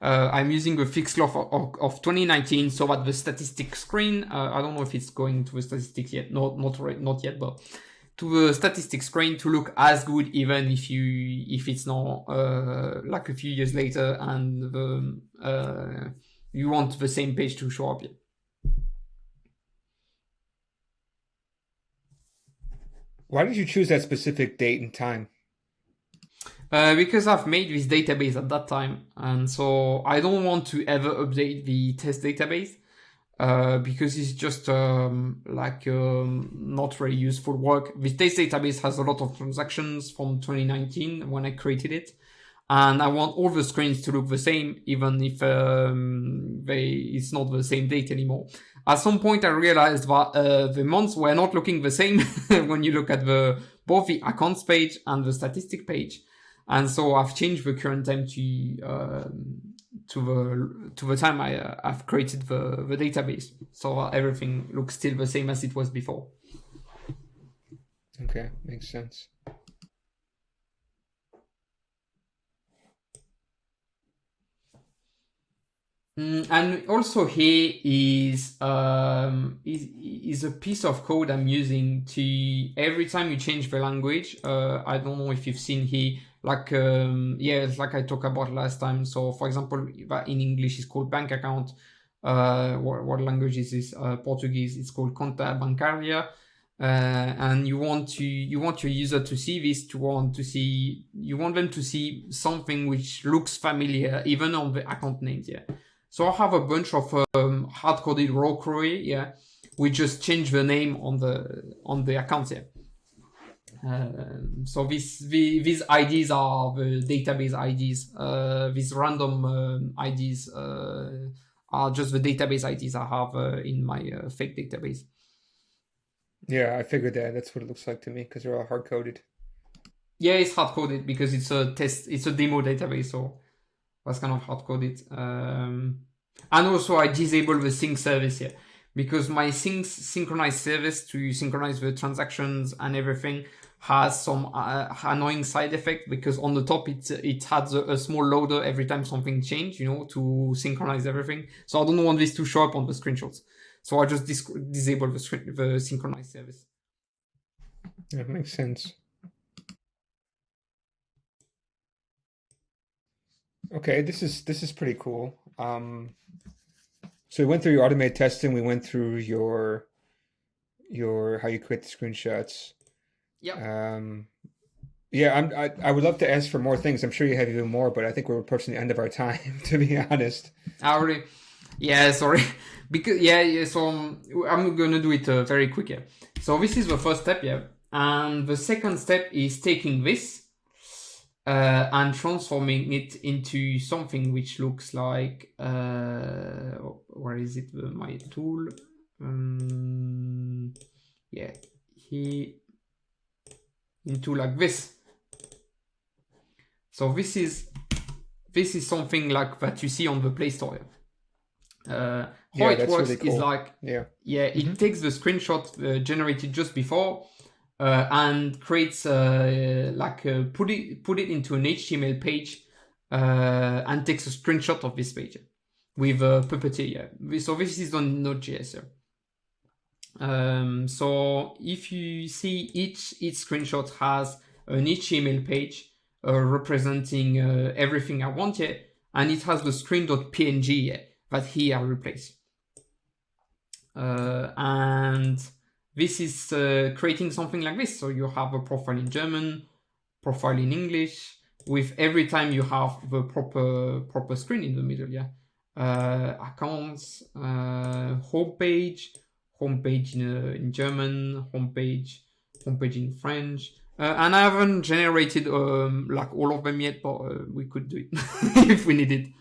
I'm using the fixed clock of 2019, so at the statistics screen, I don't know if it's going to the statistics yet, not yet, but to the statistics screen to look as good, even if it's not like a few years later and you want the same page to show up yet. Why did you choose that specific date and time? Because I've made this database at that time, and so I don't want to ever update the test database because it's just not very useful work. The test database has a lot of transactions from 2019 when I created it, and I want all the screens to look the same, even if it's not the same date anymore. At some point, I realized that the months were not looking the same when you look at both the accounts page and the statistic page. And so I've changed the current time to the time I've created the database, so everything looks still the same as it was before. Okay, makes sense. And also here is a piece of code I'm using to every time you change the language. I don't know if you've seen here, like it's like I talked about last time. So for example, in English it's called bank account. What language is this? Portuguese. It's called conta bancária. And you want your user to see this. You want them to see something which looks familiar, even on the account names. Yeah. So I have a bunch of hard-coded raw query. Yeah, we just change the name on the account here. So these IDs are the database IDs. These random IDs are just the database IDs I have in my fake database. Yeah, I figured that. That's what it looks like to me because they're all hard-coded. Yeah, it's hard-coded because it's a demo database, so that's kind of hard-coded. And also I disable the sync service here because my synchronized service to synchronize the transactions and everything has some annoying side effect, because on the top it has a small loader every time something changes, to synchronize everything. So I don't want this to show up on the screenshots. So I just disable the synchronized service. That makes sense. Okay, this is pretty cool. So we went through your automated testing. We went through your how you create the screenshots. Yeah. I would love to ask for more things. I'm sure you have even more, but I think we're approaching the end of our time, to be honest. Already. Yeah, sorry. Because so I'm gonna do it very quick. Yeah. So this is the first step. Yeah, and the second step is taking this and transforming it into something which looks like where is it? My tool. Here into like this. So this is something like that you see on the Play Store. How it works really cool. Is like it takes the screenshot generated just before and creates put it into an HTML page and takes a screenshot of this page with Puppeteer. So this is on Node.js. So if you see each screenshot has an HTML page representing everything I want here, and it has the screen.png that here I replace. And this is creating something like this. So you have a profile in German, profile in English, with every time you have the proper screen in the middle. Accounts, homepage in German, homepage in French. And I haven't generated like all of them yet, but we could do it if we need it.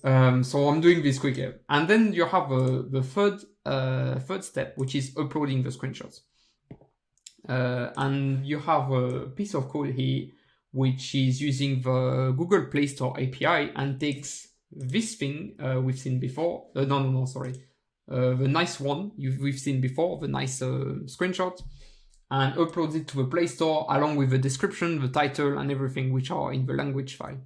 So I'm doing this quick here. And then you have the third step, which is uploading the screenshots. And you have a piece of code here which is using the Google Play Store API and takes this thing we've seen before. Sorry. The nice one we've seen before, the nice screenshot, and uploads it to the Play Store along with the description, the title, and everything which are in the language file.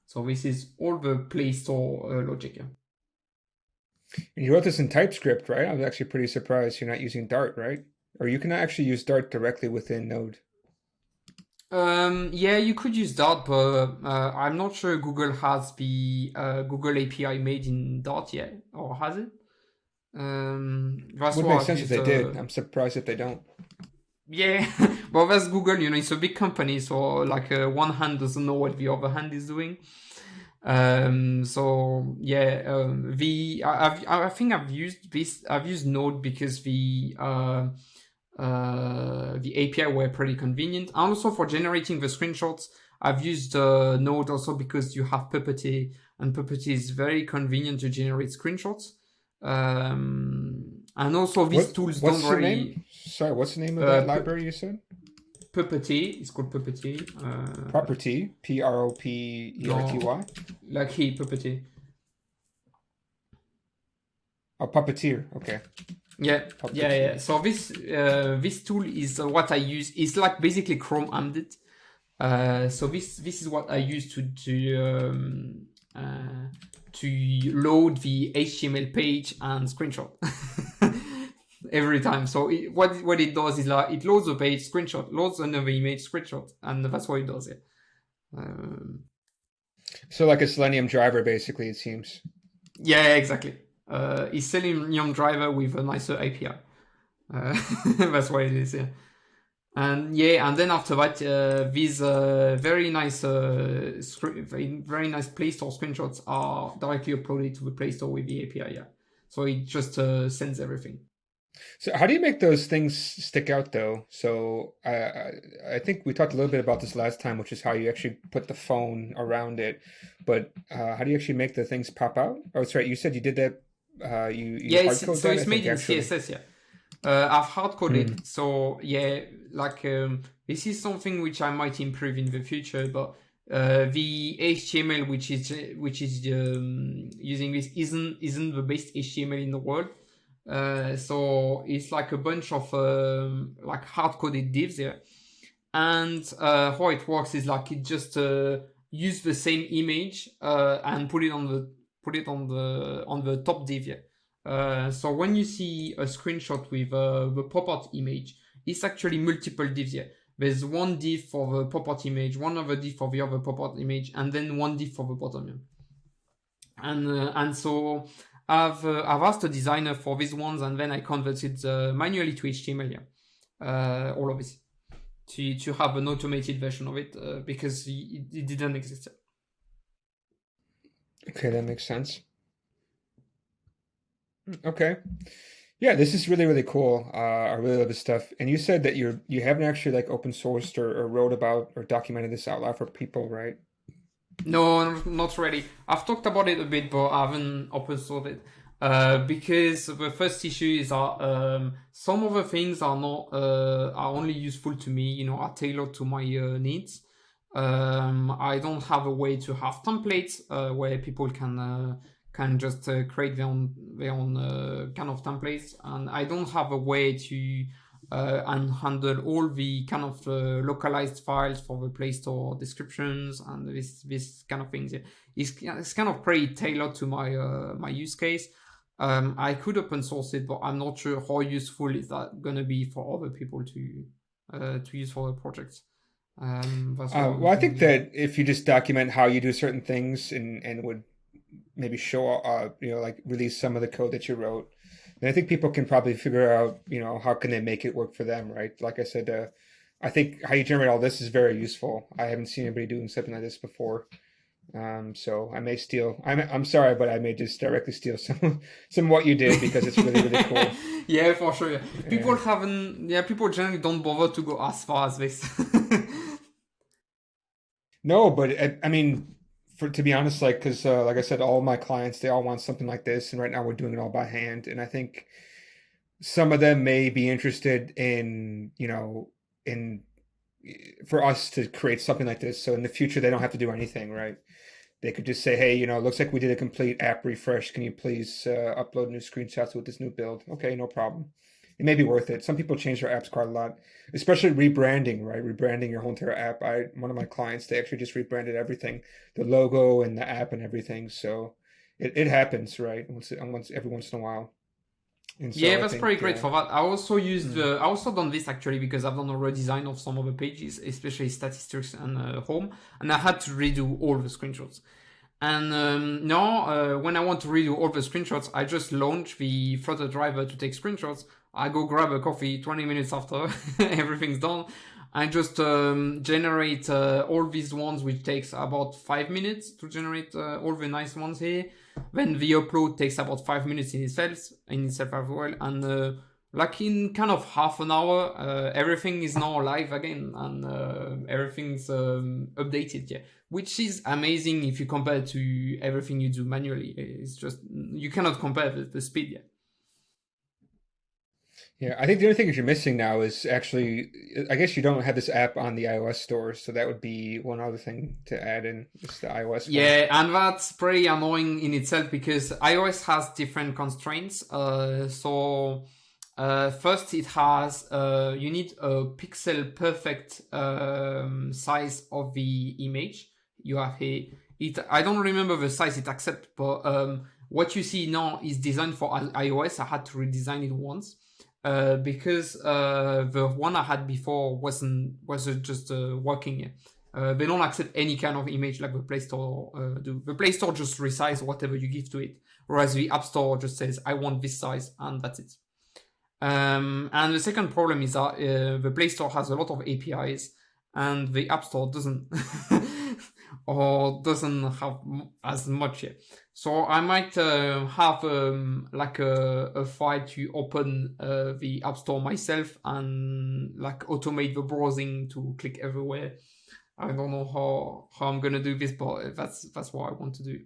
So this is all the Play Store logic. Yeah. And you wrote this in TypeScript, right? I was actually pretty surprised you're not using Dart, right? Or you can actually use Dart directly within Node. Yeah, you could use Dart, but I'm not sure Google has the Google API made in Dart yet, or has it? That's Would what make sense if they did. I'm surprised if they don't. Yeah, but that's Google, it's a big company, so like one hand doesn't know what the other hand is doing. So yeah, I think I've used this. I've used Node because the API were pretty convenient. And also for generating the screenshots, I've used Node also because you have Puppeteer, and Puppeteer is very convenient to generate screenshots. And also these tools don't really... Name? Sorry, what's the name of that library you said? Puppeteer. It's called Puppeteer. Property, Property. No, like he, Puppeteer. Oh, Puppeteer. Okay. Yeah, yeah. So this tool is what I use. It's like basically Chrome embedded. So this is what I use to load the HTML page and screenshot every time. So what it does is like it loads the page, screenshot, loads another image, screenshot, and that's what it does. Yeah. So like a Selenium driver, basically, it seems. Yeah, exactly. It's Selenium driver with a nicer API. That's what it is, yeah. And then after that, these very nice very nice Play Store screenshots are directly uploaded to the Play Store with the API, yeah. So it just sends everything. So how do you make those things stick out, though? So I think we talked a little bit about this last time, which is how you actually put the phone around it. But how do you actually make the things pop out? Oh, that's right. You said you did that. It's made in CSS, yeah. I've hard-coded, so yeah, like this is something which I might improve in the future, but the HTML which is using this isn't the best HTML in the world. So it's like a bunch of like hard-coded divs here, and how it works is like it just use the same image and put it on the top div here. So when you see a screenshot with the pop-out image, it's actually multiple divs here. There's one div for the pop-out image, one other div for the other pop-out image, and then one div for the bottom here. And so I've asked a designer for these ones, and then I converted manually to HTML here, all of this, to have an automated version of it because it didn't exist yet. Okay, that makes sense. Okay. Yeah, this is really, really cool. I really love this stuff. And you said that you haven't actually like open sourced or wrote about or documented this out loud for people, right? No, not really. I've talked about it a bit, but I haven't open sourced it. Because the first issue is that some of the things are not are only useful to me, are tailored to my needs. I don't have a way to have templates where people can just create their own kind of templates, and I don't have a way to and handle all the kind of localized files for the Play Store descriptions and this kind of things. It's kind of pretty tailored to my use case. I could open source it, but I'm not sure how useful is that going to be for other people to use for the projects. Well, I think that if you just document how you do certain things and would maybe show, like release some of the code that you wrote, then I think people can probably figure out, how can they make it work for them, right? Like I said, I think how you generate all this is very useful. I haven't seen anybody doing something like this before. So I may steal. I'm sorry, but I may just directly steal some of what you did because it's really, really cool. Yeah, for sure. Yeah. People people generally don't bother to go as far as this. No, but I mean, to be honest, like, because like I said, all my clients, they all want something like this, and right now we're doing it all by hand. And I think some of them may be interested in, in for us to create something like this. So in the future, they don't have to do anything, right? They could just say, hey, it looks like we did a complete app refresh. Can you please upload new screenshots with this new build? Okay, no problem. It may be worth it. Some people change their apps quite a lot, especially rebranding, right? Rebranding your whole entire app. One of my clients, they actually just rebranded everything, the logo and the app and everything. So it happens, right? Every once in a while. And Yeah, so I that's pretty think, great for that. I also used, mm, I also done this actually because I've done a redesign of some of the pages, especially statistics and home, and I had to redo all the screenshots. And now, when I want to redo all the screenshots, I just launch the Flutter driver to take screenshots. I go grab a coffee 20 minutes after everything's done. I just generate all these ones, which takes about 5 minutes to generate all the nice ones here. Then the upload takes about 5 minutes in itself as well. And like in kind of half an hour, everything is now live again, and everything's updated. Yeah, which is amazing if you compare to everything you do manually. It's just you cannot compare the speed yet. yeah, I think the only thing that you're missing now is actually, I guess you don't have this app on the iOS store, so that would be one other thing to add in, just the iOS one. Yeah, and that's pretty annoying in itself because iOS has different constraints. First, it has you need a pixel perfect size of the image you have here. I don't remember the size it accepts, but what you see now is designed for iOS. I had to redesign it once because the one I had before wasn't just working. They don't accept any kind of image like the Play Store do. The Play Store just resizes whatever you give to it, whereas the App Store just says, I want this size, and that's it. And the second problem is that the Play Store has a lot of APIs, and the App Store doesn't, or doesn't have as much yet. So I might have like a file to open the App Store myself and like automate the browsing to click everywhere. I don't know how I'm gonna do this, but that's what I want to do.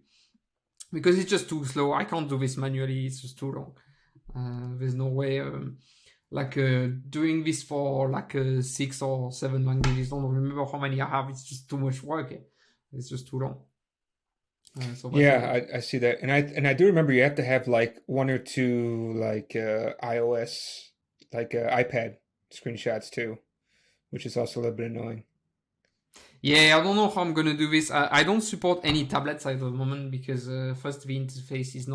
Because it's just too slow. I can't do this manually. It's just too long. There's no way doing this for like 6 or 7 languages. I don't remember how many I have. It's just too much work. It's just too long. Yeah, I see that, and I do remember you have to have like one or two like iOS, like iPad screenshots too, which is also a little bit annoying. Yeah, I don't know how I'm gonna do this. I don't support any tablets at the moment because first the interface is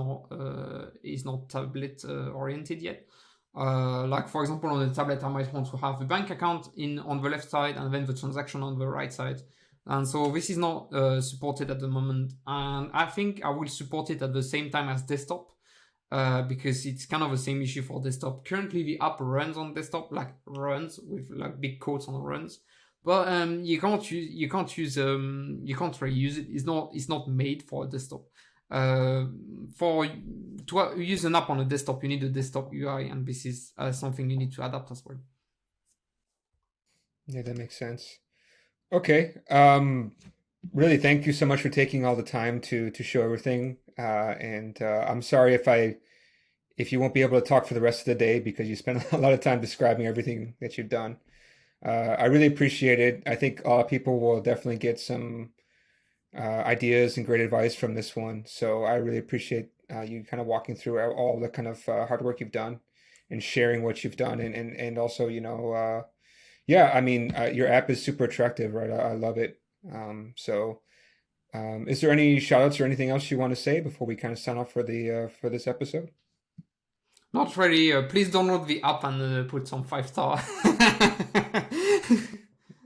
not tablet oriented yet. Like for example, on the tablet, I might want to have the bank account on the left side and then the transaction on the right side. And so this is not supported at the moment. And I think I will support it at the same time as desktop because it's kind of the same issue for desktop. Currently, the app runs on desktop, like runs with like big quotes on runs. But you can't really use it. It's not made for a desktop. To use an app on a desktop, you need a desktop UI, and this is something you need to adapt as well. Yeah, that makes sense. Okay. Really, thank you so much for taking all the time to show everything. And I'm sorry if you won't be able to talk for the rest of the day because you spent a lot of time describing everything that you've done. I really appreciate it. I think people will definitely get some ideas and great advice from this one. So I really appreciate you kind of walking through all the kind of hard work you've done and sharing what you've done. And also, yeah, I mean, your app is super attractive, right? I love it. Is there any shout outs or anything else you want to say before we kind of sign off for this episode? Not really. Please download the app and put some 5-star.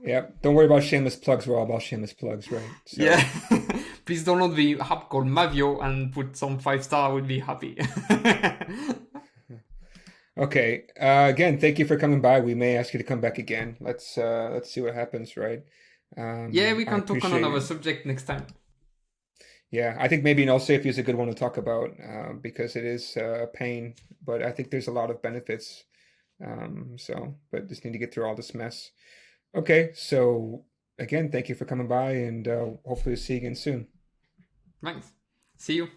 Yeah, don't worry about shameless plugs. We're all about shameless plugs, right? So, yeah. Please download the app called Mavio and put some 5-star. I would be happy. Okay. Again, thank you for coming by. We may ask you to come back again. Let's see what happens, right? Yeah, we can talk on another subject next time. Yeah, I think maybe null safety is a good one to talk about because it is a pain, but I think there's a lot of benefits. But just need to get through all this mess. Okay, so again, thank you for coming by, and hopefully we'll see you again soon. Thanks. See you.